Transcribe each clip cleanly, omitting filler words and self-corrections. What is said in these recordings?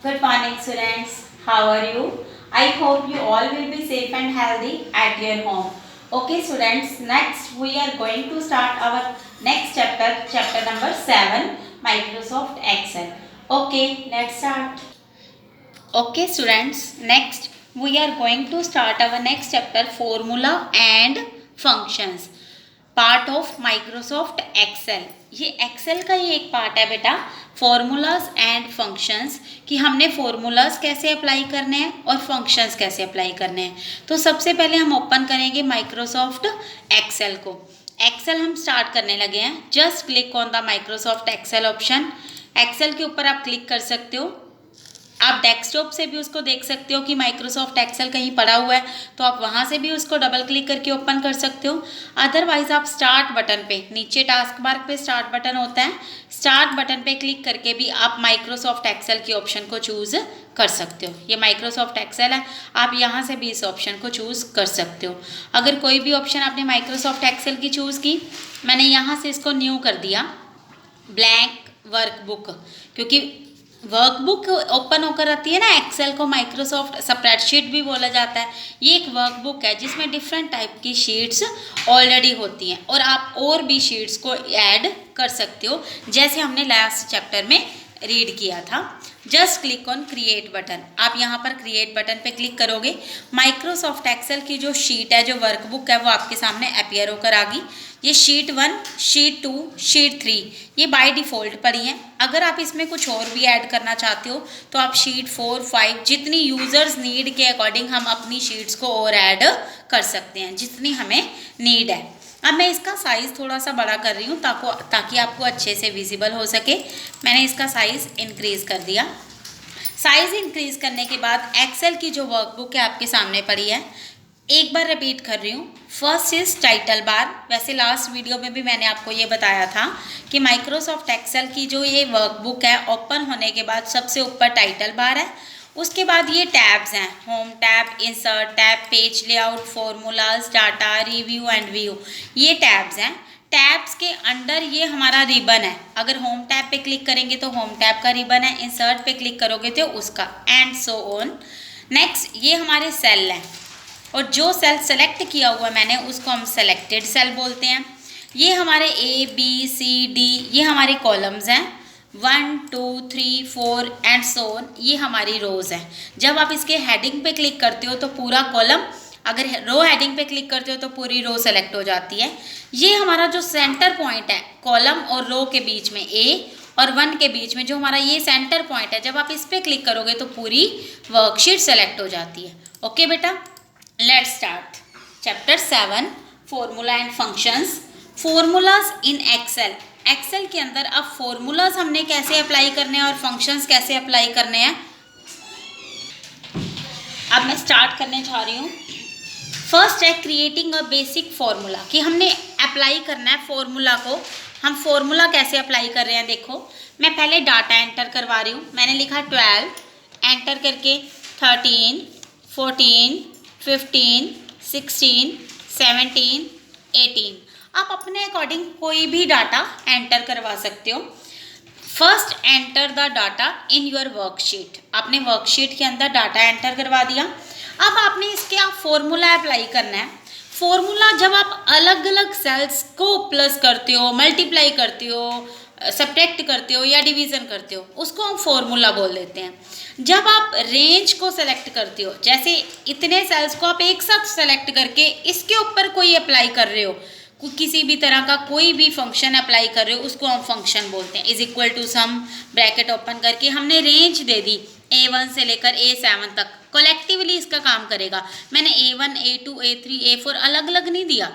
Good morning, students. How are you? I hope you all will be safe and healthy at your home. Okay, students. Next, we are going to start our next chapter, chapter number 7, Microsoft Excel. Okay, let's start. Okay, students. Next, we are going to start our next chapter, Formula and Functions. Part of Microsoft Excel. ये Excel का ही एक part है बेटा, formulas and functions, कि हमने formulas कैसे apply करने हैं और फंक्शंस कैसे अप्लाई करने हैं। तो सबसे पहले हम ओपन करेंगे माइक्रोसॉफ्ट एक्सेल को। एक्सेल हम स्टार्ट करने लगे हैं। Just click on the Microsoft Excel option. Excel के ऊपर आप क्लिक कर सकते हो। आप डेस्कटॉप से भी उसको देख सकते हो कि माइक्रोसॉफ्ट एक्सेल कहीं पड़ा हुआ है, तो आप वहाँ से भी उसको डबल क्लिक करके ओपन कर सकते हो। अदरवाइज आप स्टार्ट बटन पे, नीचे टास्क बार पे स्टार्ट बटन होता है, स्टार्ट बटन पे क्लिक करके भी आप माइक्रोसॉफ्ट एक्सेल की ऑप्शन को चूज़ कर सकते हो। ये माइक्रोसॉफ्ट एक्सेल है, आप यहाँ से भी इस ऑप्शन को चूज़ कर सकते हो। अगर कोई भी ऑप्शन आपने माइक्रोसॉफ्ट एक्सेल की चूज़ की, मैंने यहाँ से इसको न्यू कर दिया, ब्लैंक वर्कबुक, क्योंकि वर्कबुक ओपन होकर आती है ना एक्सेल को माइक्रोसॉफ्ट स्प्रेडशीट भी बोला जाता है। ये एक वर्कबुक है जिसमें डिफरेंट टाइप की शीट्स ऑलरेडी होती हैं और आप और भी शीट्स को ऐड कर सकते हो, जैसे हमने लास्ट चैप्टर में रीड किया था। Just click on create button. आप यहाँ पर क्रिएट बटन पे क्लिक करोगे, माइक्रोसॉफ्ट एक्सेल की जो शीट है, जो वर्कबुक है, वो आपके सामने अपीयर होकर आ गई। ये शीट 1, शीट 2, शीट 3 ये बाय डिफ़ॉल्ट पड़ी हैं। अगर आप इसमें कुछ और भी ऐड करना चाहते हो तो आप शीट 4, 5 जितनी यूज़र्स नीड के अकॉर्डिंग हम अपनी शीट्स को और ऐड कर सकते हैं, जितनी हमें नीड है। अब मैं इसका साइज़ थोड़ा सा बड़ा कर रही हूँ ताकि आपको अच्छे से विजिबल हो सके। मैंने इसका साइज़ इंक्रीज़ कर दिया। साइज़ इंक्रीज़ करने के बाद एक्सेल की जो वर्कबुक है आपके सामने पड़ी है, एक बार रिपीट कर रही हूँ। First is title bar. वैसे लास्ट वीडियो में भी मैंने आपको ये बताया था कि माइक्रोसॉफ्ट एक्सेल की जो ये वर्कबुक है, ओपन होने के बाद सबसे ऊपर टाइटल बार है, उसके बाद ये टैब्स हैं, home tab, insert tab, page layout, formulas, data, review and view, ये टैब्स हैं। टैब्स के अंडर ये हमारा रिबन है। अगर होम टैब पे क्लिक करेंगे तो होम टैब का रिबन है, इंसर्ट पे क्लिक करोगे तो उसका, एंड सो ऑन। नेक्स्ट ये हमारे सेल हैं, और जो सेल सेलेक्ट किया हुआ मैंने उसको हम सेलेक्टेड सेल बोलते हैं। ये हमारे A, B, C, D ये हमारे कॉलम्स हैं, 1, 2, 3, 4 एंड सो ऑन, ये हमारी रोज़ हैं। जब आप इसके हेडिंग पे क्लिक करते हो तो पूरा कॉलम, अगर रो हेडिंग पे क्लिक करते हो तो पूरी रो सेलेक्ट हो जाती है। ये हमारा जो सेंटर पॉइंट है कॉलम और रो के बीच में, A और 1 के बीच में जो हमारा ये सेंटर पॉइंट है, जब आप इस पर क्लिक करोगे तो पूरी वर्कशीट सेलेक्ट हो जाती है। ओके बेटा, let's start chapter 7, formula and functions. Formulas in Excel. Excel के अंदर अब फॉर्मूलाज हमने कैसे अप्लाई करने हैं और फंक्शंस कैसे अप्लाई करने हैं, अब मैं स्टार्ट करने जा रही हूँ। फर्स्ट है क्रिएटिंग अ बेसिक फार्मूला, कि हमने अप्लाई करना है फॉर्मूला को। हम फॉर्मूला कैसे अप्लाई कर रहे हैं, देखो मैं पहले डाटा एंटर करवा रही हूँ। मैंने लिखा 12, एंटर करके 13, 14, 15, 16, 17, 18। आप अपने अकॉर्डिंग कोई भी डाटा एंटर करवा सकते हो। First enter the data in your worksheet. आपने वर्कशीट के अंदर डाटा एंटर करवा दिया। अब आपने इसके आप फॉर्मूला अप्लाई करना है। फॉर्मूला जब आप अलग अलग सेल्स को प्लस करते हो, मल्टीप्लाई करते हो, सब्ट्रैक्ट करते हो या डिवीज़न करते हो, उसको हम फॉर्मूला बोल देते हैं। जब आप रेंज को सेलेक्ट करते हो, जैसे इतने सेल्स को आप एक साथ सेलेक्ट करके इसके ऊपर कोई अप्लाई कर रहे हो, किसी भी तरह का कोई भी फंक्शन अप्लाई कर रहे हो, उसको हम फंक्शन बोलते हैं। Is equal to sum, bracket open करके हमने रेंज दे दी A1 से लेकर A7 तक, कलेक्टिवली इसका काम करेगा। मैंने A1, A2, A3, A4 अलग अलग नहीं दिया,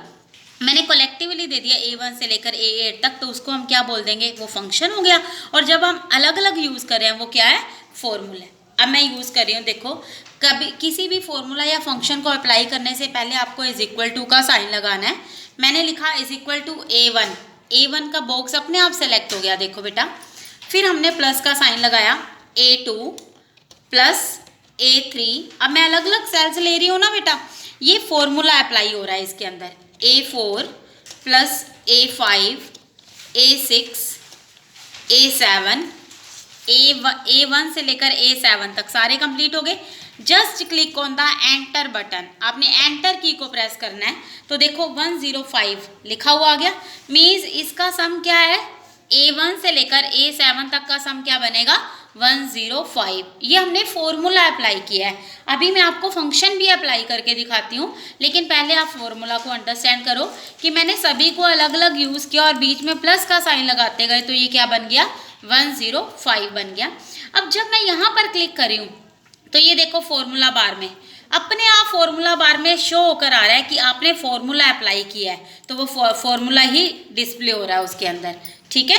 मैंने कलेक्टिवली दे दिया A1 से लेकर A8 तक, तो उसको हम क्या बोल देंगे, वो फंक्शन हो गया। और जब हम अलग अलग यूज़ कर रहे हैं वो क्या है, फॉर्मूला। अब मैं यूज़ कर रही हूँ, देखो कभी किसी भी फॉर्मूला या फंक्शन को अप्लाई करने से पहले आपको इज इक्वल टू का साइन लगाना है। मैंने लिखा is equal to A1, A1 का बॉक्स अपने आप सेलेक्ट हो गया, देखो बेटा। फिर हमने प्लस का साइन लगाया, A2 प्लस A3। अब मैं अलग अलग सेल्स ले रही हूँ ना बेटा, ये फॉर्मूला अप्लाई हो रहा है इसके अंदर। A4 plus A5, A6, A7 A1 से लेकर A7 तक सारे कंप्लीट हो गए। Just click on the enter button, आपने एंटर की को प्रेस करना है। तो देखो 105 लिखा हुआ आ गया। मीन्स इसका सम क्या है, A1 से लेकर A7 तक का सम क्या बनेगा, 105। ये हमने फॉर्मूला अप्लाई किया है। अभी मैं आपको फंक्शन भी अप्लाई करके दिखाती हूँ, लेकिन पहले आप फॉर्मूला को अंडरस्टैंड करो कि मैंने सभी को अलग अलग यूज़ किया और बीच में प्लस का साइन लगाते गए, तो ये क्या बन गया, 105 बन गया। अब जब मैं यहाँ पर क्लिक करी हूँ तो ये देखो फॉर्मूला बार में अपने आप फॉर्मूला बार में शो होकर आ रहा है कि आपने फॉर्मूला अप्लाई किया है, तो वो फॉर्मूला ही डिस्प्ले हो रहा है उसके अंदर। ठीक है,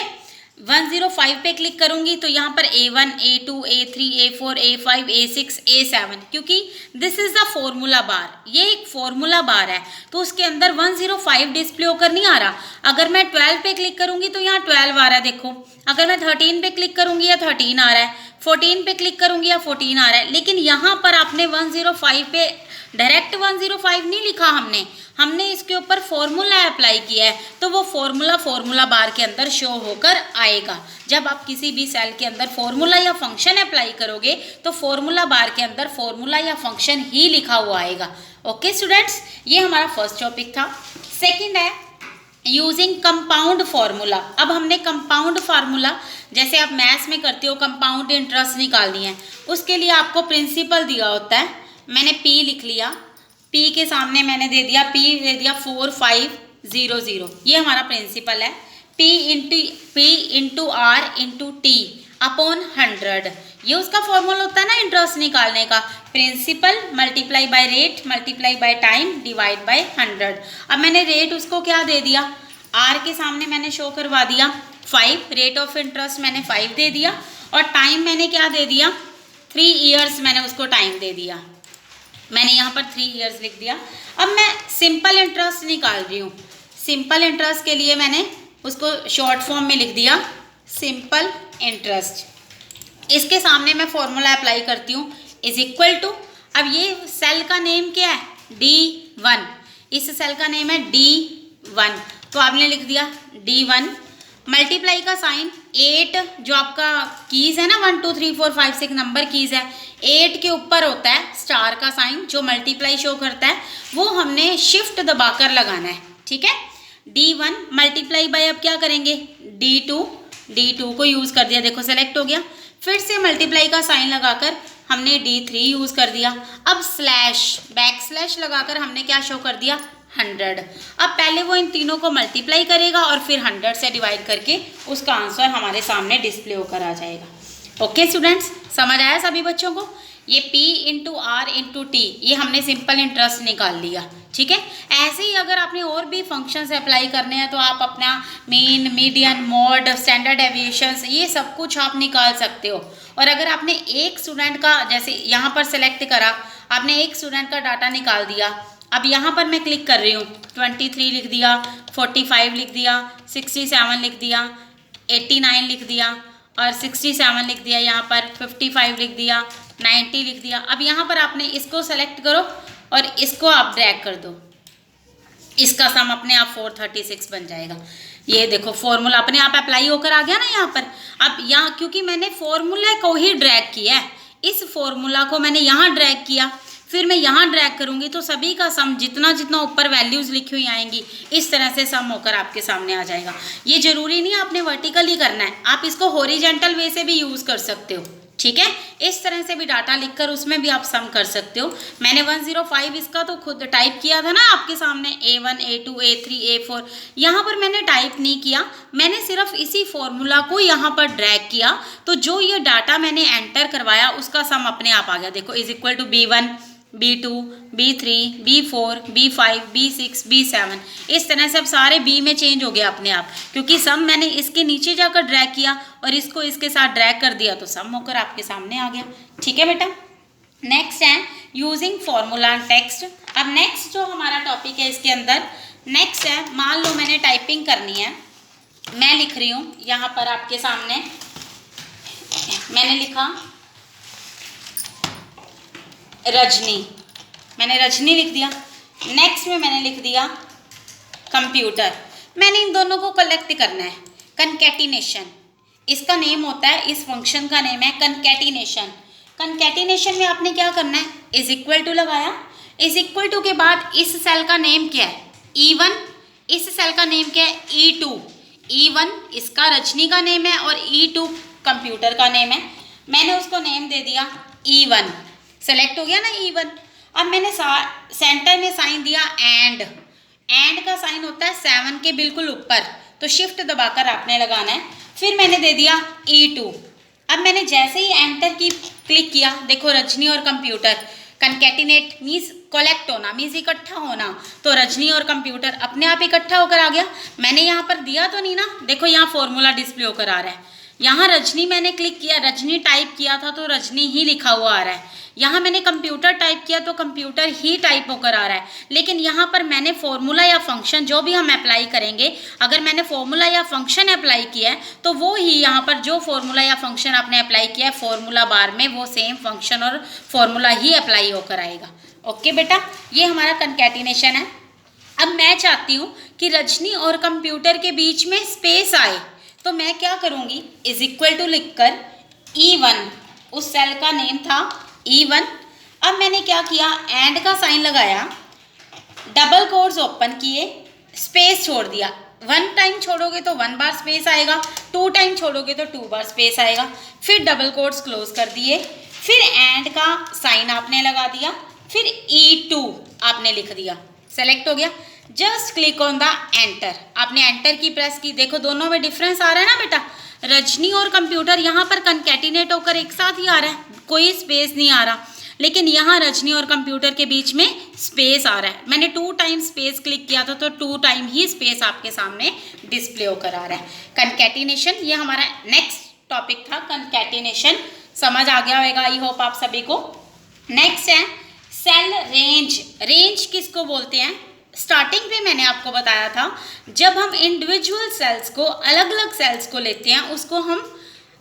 105 पे क्लिक करूंगी तो यहाँ पर A1, A2, A3, A4, A5, A6, A7, क्योंकि this is the formula bar, ये एक फॉर्मूला बार है तो उसके अंदर 105 डिस्प्ले होकर नहीं आ रहा। अगर मैं 12 पे क्लिक करूंगी तो यहाँ 12 आ रहा है, देखो। अगर मैं 13 पे क्लिक करूंगी या 13 आ रहा है, 14 पे क्लिक करूंगी या 14 आ रहा है। लेकिन यहाँ पर आपने 105 पे डायरेक्ट 105 नहीं लिखा, हमने इसके ऊपर फॉर्मूला अप्लाई किया है, तो वो फॉर्मूला बार के अंदर शो होकर आएगा। जब आप किसी भी सेल के अंदर फॉर्मूला या फंक्शन अप्लाई करोगे तो फॉर्मूला बार के अंदर फॉर्मूला या फंक्शन ही लिखा हुआ आएगा। ओके स्टूडेंट्स, ये हमारा फर्स्ट टॉपिक था। सेकंड है यूजिंग कंपाउंड फार्मूला। अब हमने कंपाउंड फार्मूला, जैसे आप मैथ्स में करते हो कंपाउंड इंटरेस्ट निकालनी है, उसके लिए आपको प्रिंसिपल दिया होता है। मैंने P लिख लिया, P के सामने मैंने दे दिया 4 5 0 0, ये हमारा प्रिंसिपल है। P into R into T upon 100, ये उसका फॉर्मूला होता है ना इंटरेस्ट निकालने का। Principal multiply by rate multiply by time divide by 100। अब मैंने रेट उसको क्या दे दिया, R के सामने मैंने शो करवा दिया 5, रेट ऑफ इंटरेस्ट मैंने 5 दे दिया, और टाइम मैंने क्या दे दिया, 3 ईयर्स मैंने उसको टाइम दे दिया। मैंने यहाँ पर 3 ईयर्स लिख दिया। अब मैं सिंपल इंटरेस्ट निकाल रही हूँ। सिंपल इंटरेस्ट के लिए मैंने उसको शॉर्ट फॉर्म में लिख दिया सिंपल इंटरेस्ट। इसके सामने मैं फॉर्मूला अप्लाई करती हूँ, इज इक्वल टू, अब ये सेल का नेम क्या है, D1, इस सेल का नेम है D1, तो आपने लिख दिया D1, मल्टीप्लाई का साइन 8, जो आपका कीज़ है ना 1 2 3 4 5 6 नंबर कीज़ है, 8 के ऊपर होता है स्टार का साइन जो मल्टीप्लाई शो करता है, वो हमने शिफ्ट दबाकर लगाना है। ठीक है, D1 मल्टीप्लाई बाय, अब क्या करेंगे, D2 को यूज़ कर दिया, देखो सेलेक्ट हो गया। फिर से मल्टीप्लाई का साइन लगाकर हमने D3 यूज़ कर दिया। अब बैक स्लैश लगाकर हमने क्या शो कर दिया, 100। अब पहले वो इन तीनों को मल्टीप्लाई करेगा और फिर 100 से डिवाइड करके उसका आंसर हमारे सामने डिस्प्ले होकर आ जाएगा। ओके स्टूडेंट्स, समझ आया सभी बच्चों को। ये P into R into T, ये हमने सिंपल इंटरेस्ट निकाल लिया। ठीक है, ऐसे ही अगर आपने और भी फंक्शंस अप्लाई करने हैं तो आप अपना mean, median, mod, standard deviations, ये सब कुछ आप निकाल सकते हो। और अगर आपने एक स्टूडेंट का, जैसे यहाँ पर सेलेक्ट करा, आपने एक स्टूडेंट का डाटा निकाल दिया, अब यहाँ पर मैं क्लिक कर रही हूँ, 23 लिख दिया, 45 लिख दिया, 67 लिख दिया, 89 लिख दिया और 67 लिख दिया, यहाँ पर 55 लिख दिया, 90 लिख दिया। अब यहाँ पर आपने इसको सेलेक्ट करो और इसको आप ड्रैग कर दो, इसका सम अपने आप 436 बन जाएगा। ये देखो फॉर्मूला अपने आप अप्लाई होकर आ गया ना यहाँ पर। अब यहाँ क्योंकि मैंने फॉर्मूले को ही ड्रैग किया है, इस फॉर्मूला को मैंने यहाँ ड्रैग किया, फिर मैं यहाँ ड्रैग करूँगी तो सभी का सम जितना जितना ऊपर वैल्यूज़ लिखी हुई आएंगी इस तरह से सम होकर आपके सामने आ जाएगा। ये ज़रूरी नहीं आपने वर्टिकली करना है, आप इसको हॉरिजॉन्टल वे से भी यूज़ कर सकते हो। ठीक है, इस तरह से भी डाटा लिखकर उसमें भी आप सम कर सकते हो। मैंने 105 इसका तो खुद टाइप किया था ना आपके सामने, A1, A2, A3, A4, यहाँ पर मैंने टाइप नहीं किया, मैंने सिर्फ इसी फॉर्मूला को यहाँ पर ड्रैग किया, तो जो ये डाटा मैंने एंटर करवाया उसका सम अपने आप आ गया। देखो is equal to B1, B2, B3, B4, B5, B6, B7, इस तरह से अब सारे B में चेंज हो गया अपने आप, क्योंकि सम मैंने इसके नीचे जाकर ड्रैग किया और इसको इसके साथ ड्रैग कर दिया तो सम होकर आपके सामने आ गया। ठीक है बेटा, नेक्स्ट है यूजिंग फॉर्मूला एंड टेक्स्ट। अब नेक्स्ट जो हमारा टॉपिक है इसके अंदर नेक्स्ट है, मान लो मैंने टाइपिंग करनी है, मैं लिख रही हूँ यहाँ पर आपके सामने, मैंने लिखा रजनी, मैंने रजनी लिख दिया। नेक्स्ट में मैंने लिख दिया कंप्यूटर। मैंने इन दोनों को कलेक्ट करना है, कनकैटिनेशन, इसका नेम होता है, इस फंक्शन का नेम है कंकैटिनेशन। कंकैटिनेशन में आपने क्या करना है, इज इक्वल टू लगाया, इज इक्वल टू के बाद इस सेल का नेम क्या है, E1, इस सेल का नेम क्या है, E2। E1 इसका रजनी का नेम है और E2 कंप्यूटर का नेम है। मैंने उसको नेम दे दिया E1, सेलेक्ट हो गया ना E1। अब मैंने सेंटर में साइन दिया एंड का साइन होता है 7 के बिल्कुल ऊपर, तो शिफ्ट दबाकर आपने लगाना है। फिर मैंने दे दिया E2। अब मैंने जैसे ही एंटर की क्लिक किया, देखो रजनी और कंप्यूटर, कंकैटिनेट मीन्स कलेक्ट होना, मीन्स इकट्ठा होना, तो रजनी और कंप्यूटर अपने आप इकट्ठा होकर आ गया। मैंने यहाँ पर दिया तो नहीं ना, देखो यहाँ फॉर्मूला डिस्प्ले होकर आ रहा है। यहाँ रजनी मैंने क्लिक किया, रजनी टाइप किया था तो रजनी ही लिखा हुआ आ रहा है। यहाँ मैंने कंप्यूटर टाइप किया तो कंप्यूटर ही टाइप होकर आ रहा है। लेकिन यहाँ पर मैंने फॉर्मूला या फंक्शन जो भी हम अप्लाई करेंगे, अगर मैंने फॉर्मूला या फंक्शन अप्लाई किया है तो वो ही यहाँ पर जो फॉर्मूला या फंक्शन आपने अप्लाई किया है फॉर्मूला बार में, वो सेम फंक्शन और फॉर्मूला ही अप्लाई होकर आएगा। ओके बेटा, ये हमारा कंकैटिनेशन है। अब मैं चाहती हूँ कि रजनी और कंप्यूटर के बीच में स्पेस आए, तो मैं क्या करूँगी, इज इक्वल टू लिखकर E1, उस सेल का नेम था E1। अब मैंने क्या किया, एंड का साइन लगाया, डबल कोट्स ओपन किए, स्पेस छोड़ दिया। 1 टाइम छोड़ोगे तो 1 बार स्पेस आएगा, 2 टाइम छोड़ोगे तो 2 बार स्पेस आएगा। फिर डबल कोट्स क्लोज कर दिए, फिर एंड का साइन आपने लगा दिया, फिर E2 आपने लिख दिया, सेलेक्ट हो गया। Just click on the enter, आपने एंटर की प्रेस की, देखो दोनों में डिफरेंस आ रहा है ना बेटा। रजनी और कंप्यूटर यहाँ पर कंकैटिनेट होकर एक साथ ही आ रहा है, कोई स्पेस नहीं आ रहा। लेकिन यहाँ रजनी और कंप्यूटर के बीच में स्पेस आ रहा है। मैंने 2 टाइम स्पेस क्लिक किया था तो 2 टाइम ही स्पेस आपके सामने डिस्प्ले होकर आ रहा है। कंकैटिनेशन, ये हमारा नेक्स्ट टॉपिक था कंकैटिनेशन। समझ आ गया होगा आई होप आप सभी को। नेक्स्ट है सेल रेंज। रेंज किसको बोलते हैं, स्टार्टिंग में मैंने आपको बताया था, जब हम इंडिविजुअल सेल्स को, अलग अलग सेल्स को लेते हैं उसको हम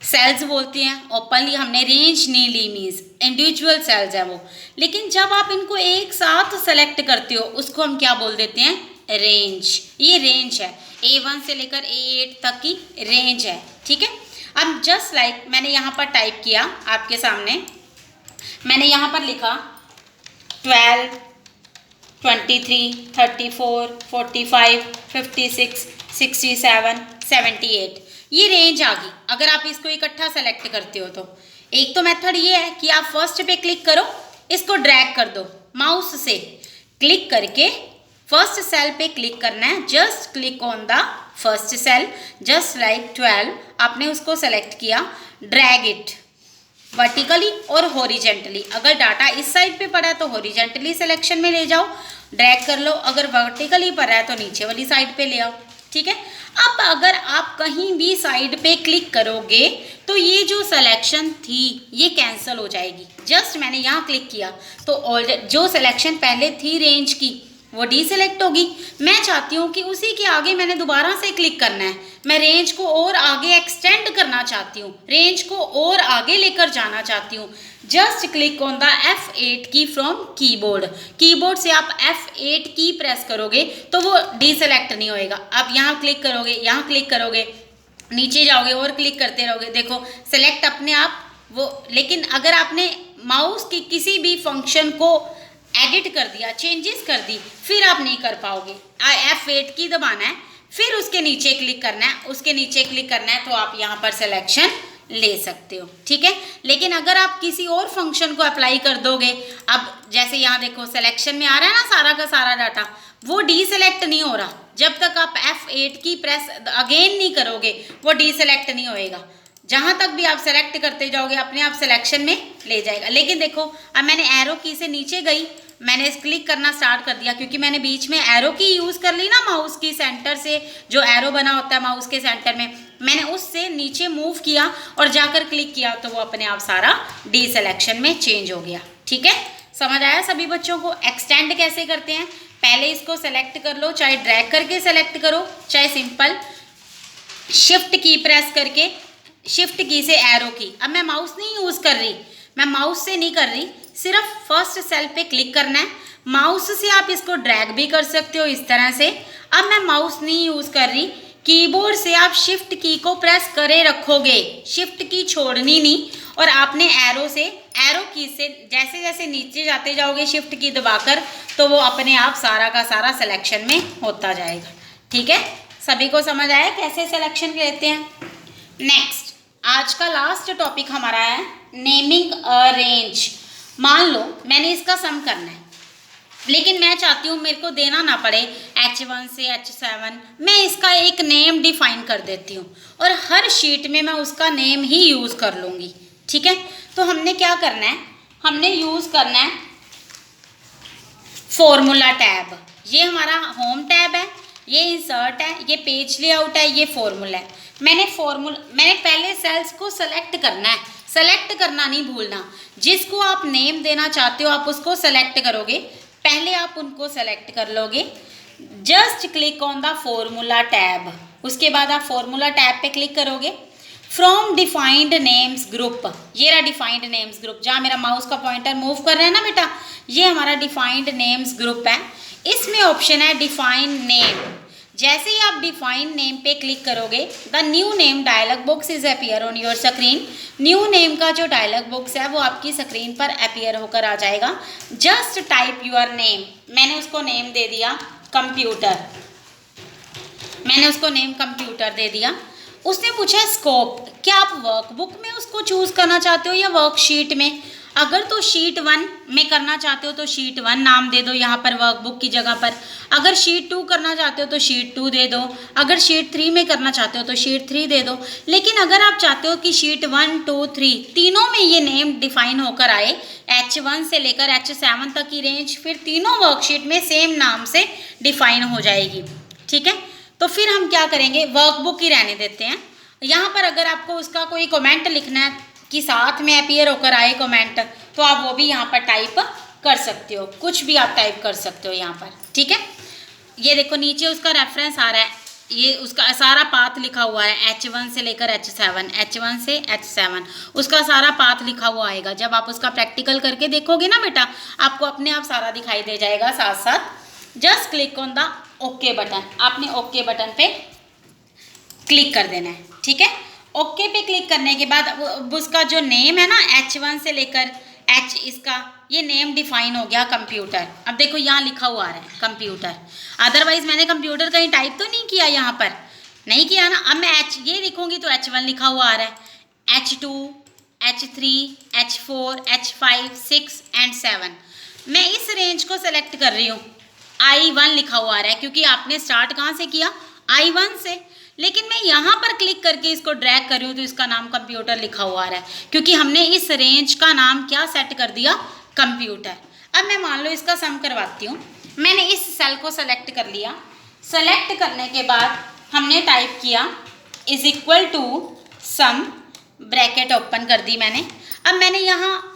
सेल्स बोलते हैं। ओपनली हमने रेंज नहीं ली, मीन्स इंडिविजुअल सेल्स है वो। लेकिन जब आप इनको एक साथ सेलेक्ट करते हो उसको हम क्या बोल देते हैं, रेंज। ये रेंज है, A1 से लेकर A8 तक की रेंज है, ठीक है। अब जस्ट लाइक मैंने यहाँ पर टाइप किया आपके सामने, मैंने यहाँ पर लिखा 12, 23, 34, 45, 56, 67, 78, ये रेंज आ गई। अगर आप इसको इकट्ठा सेलेक्ट करते हो तो एक तो मेथड ये है कि आप फर्स्ट पे क्लिक करो, इसको ड्रैग कर दो, माउस से क्लिक करके फर्स्ट सेल पे क्लिक करना है। Just click on the first cell, just like 12, आपने उसको सेलेक्ट किया, ड्रैग इट वर्टिकली और हॉरिजेंटली। अगर डाटा इस साइड पे पड़ा है तो हॉरिजेंटली सिलेक्शन में ले जाओ, ड्रैग कर लो। अगर वर्टिकली पड़ा है तो नीचे वाली साइड पे ले आओ, ठीक है। अब अगर आप कहीं भी साइड पे क्लिक करोगे तो ये जो सिलेक्शन थी ये कैंसिल हो जाएगी। जस्ट मैंने यहाँ क्लिक किया तो ऑलरेडी जो सिलेक्शन पहले थी रेंज की वो डीसेलेक्ट होगी। मैं चाहती हूँ कि उसी के आगे मैंने दोबारा से क्लिक करना है, मैं रेंज को और आगे एक्सटेंड करना चाहती हूँ, रेंज को और आगे लेकर जाना चाहती हूँ। Just click on the F8 की फ्रॉम कीबोर्ड। कीबोर्ड से आप F8 की प्रेस करोगे तो वो डीसेलेक्ट नहीं होएगा। आप यहाँ क्लिक करोगे, यहाँ क्लिक करोगे, नीचे जाओगे और क्लिक करते रहोगे, देखो सेलेक्ट अपने आप वो। लेकिन अगर आपने माउस की किसी भी फंक्शन को एडिट कर दिया, चेंजेस कर दी, फिर आप नहीं कर पाओगे। F8 की दबाना है, फिर उसके नीचे क्लिक करना है, उसके नीचे क्लिक करना है तो आप यहाँ पर सिलेक्शन ले सकते हो, ठीक है। लेकिन अगर आप किसी और फंक्शन को अप्लाई कर दोगे, अब जैसे यहाँ देखो सिलेक्शन में आ रहा है ना सारा का सारा डाटा, वो डीसेलेक्ट नहीं हो रहा। जब तक आप F8 की प्रेस अगेन नहीं करोगे वो डीसेलेक्ट नहीं होएगा। जहाँ तक भी आप सेलेक्ट करते जाओगे अपने आप सिलेक्शन में ले जाएगा। लेकिन देखो अब मैंने एरो की से नीचे गई, मैंने क्लिक करना स्टार्ट कर दिया क्योंकि मैंने बीच में एरो की यूज़ कर ली ना, माउस की सेंटर से जो एरो बना होता है माउस के सेंटर में, मैंने उससे नीचे मूव किया और जाकर क्लिक किया तो वो अपने आप सारा डी सिलेक्शन में चेंज हो गया, ठीक है। समझ आया सभी बच्चों को। एक्सटेंड कैसे करते हैं, पहले इसको सेलेक्ट कर लो, चाहे ड्रैग करके सेलेक्ट करो, चाहे सिंपल शिफ्ट की प्रेस करके, शिफ्ट की से एरो की। अब मैं माउस नहीं यूज़ कर रही, मैं माउस से नहीं कर रही, सिर्फ फर्स्ट सेल पे क्लिक करना है। माउस से आप इसको ड्रैग भी कर सकते हो इस तरह से। अब मैं माउस नहीं यूज़ कर रही कीबोर्ड से आप शिफ्ट की को प्रेस करे रखोगे, शिफ्ट की छोड़नी नहीं, और आपने एरो की से जैसे जैसे नीचे जाते जाओगे शिफ्ट की दबाकर, तो वो अपने आप सारा का सारा सिलेक्शन में होता जाएगा। ठीक है, सभी को समझ आया कैसे सिलेक्शन लेते हैं। नेक्स्ट, आज का लास्ट टॉपिक हमारा है नेमिंग अ रेंज। मान लो मैंने इसका सम करना है, लेकिन मैं चाहती हूँ मेरे को देना ना पड़े H1 से H7, मैं इसका एक नेम डिफाइन कर देती हूँ और हर शीट में मैं उसका नेम ही यूज़ कर लूँगी। ठीक है, तो हमने क्या करना है, हमने यूज़ करना है फॉर्मूला टैब। ये हमारा होम टैब है, ये इंसर्ट है, ये पेज लेआउट है, ये फॉर्मूला है। मैंने पहले सेल्स को सेलेक्ट करना है, सेलेक्ट करना नहीं भूलना। जिसको आप नेम देना चाहते हो आप उसको सेलेक्ट करोगे, पहले आप उनको सेलेक्ट कर लोगे। Just click on the formula tab, उसके बाद आप फॉर्मूला टैब पे क्लिक करोगे। फ्रॉम डिफाइंड नेम्स ग्रुप, ये रहा डिफाइंड नेम्स ग्रुप, जहाँ मेरा माउस का पॉइंटर मूव कर रहा है ना बेटा, ये हमारा डिफाइंड नेम्स ग्रुप है। इसमें ऑप्शन है डिफाइन नेम। जैसे ही आप डिफाइन नेम पे क्लिक करोगे, the new name dialog box is appear on your screen. New name का जो डायलॉग बॉक्स है वो आपकी स्क्रीन पर अपीयर होकर आ जाएगा। जस्ट टाइप योर नेम, मैंने उसको नेम दे दिया कंप्यूटर, मैंने उसको नेम कंप्यूटर दे दिया। उसने पूछा स्कोप, क्या आप वर्कबुक में उसको चूज करना चाहते हो या वर्कशीट में। अगर तो शीट 1 में करना चाहते हो तो शीट 1 नाम दे दो यहाँ पर वर्कबुक की जगह पर। अगर शीट 2 करना चाहते हो तो शीट 2 दे दो। अगर शीट 3 में करना चाहते हो तो शीट 3 दे दो। लेकिन अगर आप चाहते हो कि शीट 1, 2, 3 तीनों में ये नेम डिफाइन होकर आए, H1 से लेकर H7 तक की रेंज फिर तीनों वर्कशीट में सेम नाम से डिफाइन हो जाएगी। ठीक है, तो फिर हम क्या करेंगे, वर्कबुक ही रहने देते हैं। यहाँ पर अगर आपको उसका कोई कमेंट लिखना है कि साथ में अपीयर होकर आए कमेंट, तो आप वो भी यहाँ पर टाइप कर सकते हो, कुछ भी आप टाइप कर सकते हो यहाँ पर। ठीक है, ये देखो नीचे उसका रेफरेंस आ रहा है, ये उसका सारा पाथ लिखा हुआ है H1 से लेकर H7, H1 से H7 उसका सारा पाथ लिखा हुआ आएगा। जब आप उसका प्रैक्टिकल करके देखोगे ना बेटा, आपको अपने आप सारा दिखाई दे जाएगा साथ साथ। Just click on the okay button, आपने ओके बटन पे क्लिक कर देना है। ठीक है, ओके पे क्लिक करने के बाद उसका जो नेम है ना H1 से लेकर H, इसका ये नेम डिफाइन हो गया कंप्यूटर। अब देखो यहाँ लिखा हुआ आ रहा है कंप्यूटर, अदरवाइज मैंने कंप्यूटर कहीं टाइप तो नहीं किया, यहाँ पर नहीं किया ना। अब मैं H ये लिखूंगी तो H1 लिखा हुआ आ रहा है, H2, H3, H4, H5, 6 and 7। मैं इस रेंज को सेलेक्ट कर रही हूँ, I1 लिखा हुआ आ रहा है क्योंकि आपने स्टार्ट कहाँ से किया, I1 से। लेकिन मैं यहाँ पर क्लिक करके इसको ड्रैग कर रही हूँ तो इसका नाम कंप्यूटर लिखा हुआ आ रहा है क्योंकि हमने इस रेंज का नाम क्या सेट कर दिया, कंप्यूटर। अब मैं मान लो इसका सम करवाती हूँ। मैंने इस सेल को सेलेक्ट कर लिया, सेलेक्ट करने के बाद हमने टाइप किया is equal to sum, bracket open कर दी मैंने। अब मैंने यहाँ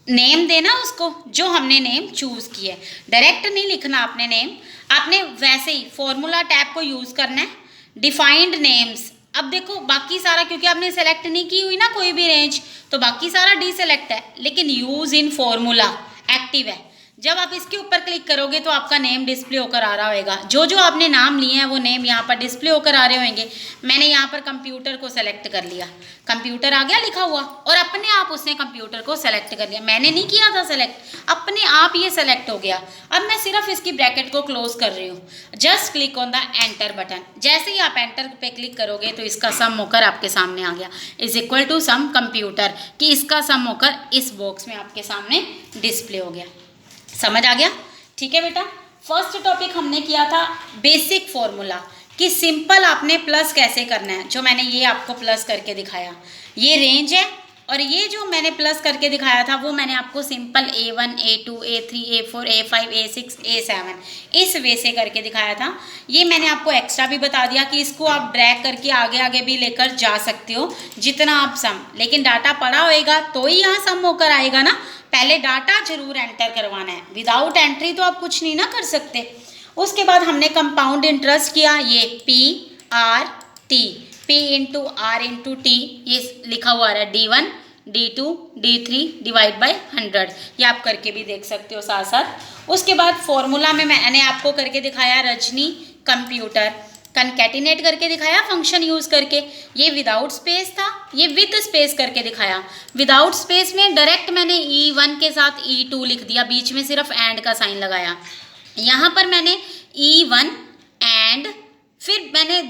नेम देना उसको जो हमने नेम चूज़ किया है, डायरेक्ट नहीं लिखना आपने नेम, आपने वैसे ही फॉर्मूला टैब को यूज़ करना है, डिफाइंड नेम्स। अब देखो बाकी सारा क्योंकि आपने सेलेक्ट नहीं की हुई ना कोई भी रेंज, तो बाकी सारा डीसेलेक्ट है, लेकिन यूज़ इन फॉर्मूला एक्टिव है। जब आप इसके ऊपर क्लिक करोगे तो आपका नेम डिस्प्ले होकर आ रहा होगा, जो जो आपने नाम लिए हैं वो नेम यहाँ पर डिस्प्ले होकर आ रहे होंगे। मैंने यहाँ पर कंप्यूटर को सेलेक्ट कर लिया, कंप्यूटर आ गया लिखा हुआ, और अपने आप उसने कंप्यूटर को सेलेक्ट कर लिया, मैंने नहीं किया था सेलेक्ट, अपने आप ये सेलेक्ट हो गया। अब मैं सिर्फ इसकी ब्रैकेट को क्लोज कर रही हूँ। Just click on the enter button, जैसे ही आप एंटर पे क्लिक करोगे तो इसका सम होकर आपके सामने आ गया, is equal to sum computer, कि इसका सम होकर इस बॉक्स में आपके सामने डिस्प्ले हो गया। समझ आ गया? ठीक है बेटा, फर्स्ट टॉपिक हमने किया था बेसिक फॉर्मूला, कि सिंपल आपने प्लस कैसे करना है, जो मैंने ये आपको प्लस करके दिखाया। ये रेंज है और ये जो मैंने प्लस करके दिखाया था वो मैंने आपको simple A1, A2, A3, A4, A5, A6, A7 इस वे से करके दिखाया था। ये मैंने आपको एक्स्ट्रा भी बता दिया कि इसको आप ड्रैग करके आगे आगे भी लेकर जा सकते हो जितना आप सम, लेकिन डाटा पड़ा होएगा तो ही यहाँ सम होकर आएगा ना। पहले डाटा जरूर एंटर करवाना है, विदाउट एंट्री तो आप कुछ नहीं ना कर सकते। उसके बाद हमने कंपाउंड इंटरेस्ट किया, ये PRT, P into R into T, ये लिखा हुआ है D1, D2, D3 divide by 100, ये आप करके भी देख सकते हो साथ साथ। उसके बाद फॉर्मूला में मैंने आपको करके दिखाया रजनी कंप्यूटर। कंकैटिनेट करके दिखाया फंक्शन यूज़ करके। ये विदाउट स्पेस था, ये विद स्पेस करके दिखाया। विदाउट स्पेस में डायरेक्ट मैंने E1 के साथ E2 लिख दिया, बीच में सिर्फ एंड का साइन लगाया। यहाँ पर मैंने E1 एंड, फिर मैंने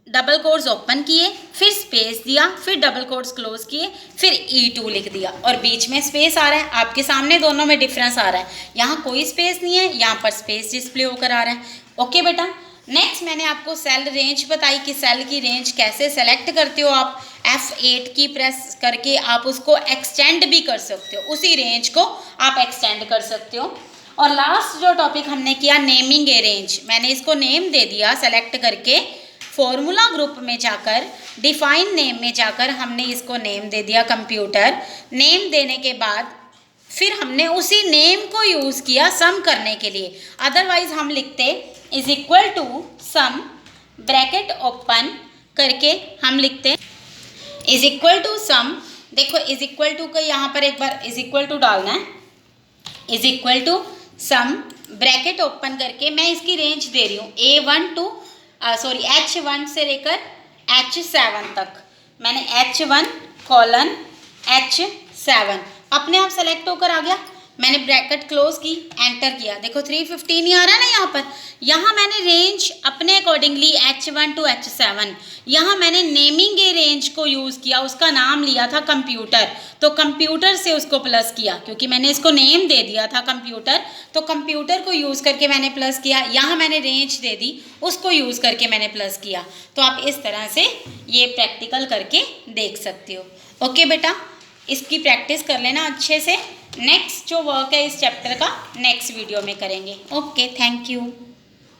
डबल कोट्स ओपन किए, फिर स्पेस दिया, फिर डबल कोट्स क्लोज किए, फिर E2 लिख दिया और बीच में स्पेस आ रहा है। आपके सामने दोनों में डिफरेंस आ रहा है, यहाँ कोई स्पेस नहीं है, यहाँ पर स्पेस डिस्प्ले होकर आ रहा है। ओके बेटा। नेक्स्ट मैंने आपको सेल रेंज बताई कि सेल की रेंज कैसे सेलेक्ट करते हो आप। F8 की प्रेस करके आप उसको एक्सटेंड भी कर सकते हो, उसी रेंज को आप एक्सटेंड कर सकते हो। और लास्ट जो टॉपिक हमने किया नेमिंग ए रेंज, मैंने इसको नेम दे दिया सेलेक्ट करके। फॉर्मूला ग्रुप में जाकर डिफाइन नेम में जाकर हमने इसको नेम दे दिया कंप्यूटर। नेम देने के बाद फिर हमने उसी नेम को यूज़ किया सम करने के लिए। अदरवाइज हम लिखते is equal to sum, bracket open करके हम लिखते इज इक्वल टू सम। देखो इज इक्वल टू का यहाँ पर एक बार इज इक्वल टू डालना है, is equal to sum bracket open करके मैं इसकी रेंज दे रही हूँ A1 टू H1 से लेकर H7 तक। मैंने H1 कोलन H7 अपने आप सेलेक्ट होकर आ गया। मैंने ब्रैकेट क्लोज की, एंटर किया, देखो 315 ही आ रहा है ना यहाँ पर। यहाँ मैंने रेंज अपने अकॉर्डिंगली H1 टू H7, यहाँ मैंने नेमिंग ए रेंज को यूज़ किया, उसका नाम लिया था कंप्यूटर, तो कंप्यूटर से उसको प्लस किया क्योंकि मैंने इसको नेम दे दिया था कंप्यूटर, तो कंप्यूटर को यूज़ करके मैंने प्लस किया। यहाँ मैंने रेंज दे दी, उसको यूज़ करके मैंने प्लस किया। तो आप इस तरह से ये प्रैक्टिकल करके देख सकते हो। ओके बेटा, इसकी प्रैक्टिस कर लेना अच्छे से। नेक्स्ट जो वर्क है इस चैप्टर का नेक्स्ट वीडियो में करेंगे। Okay, thank you.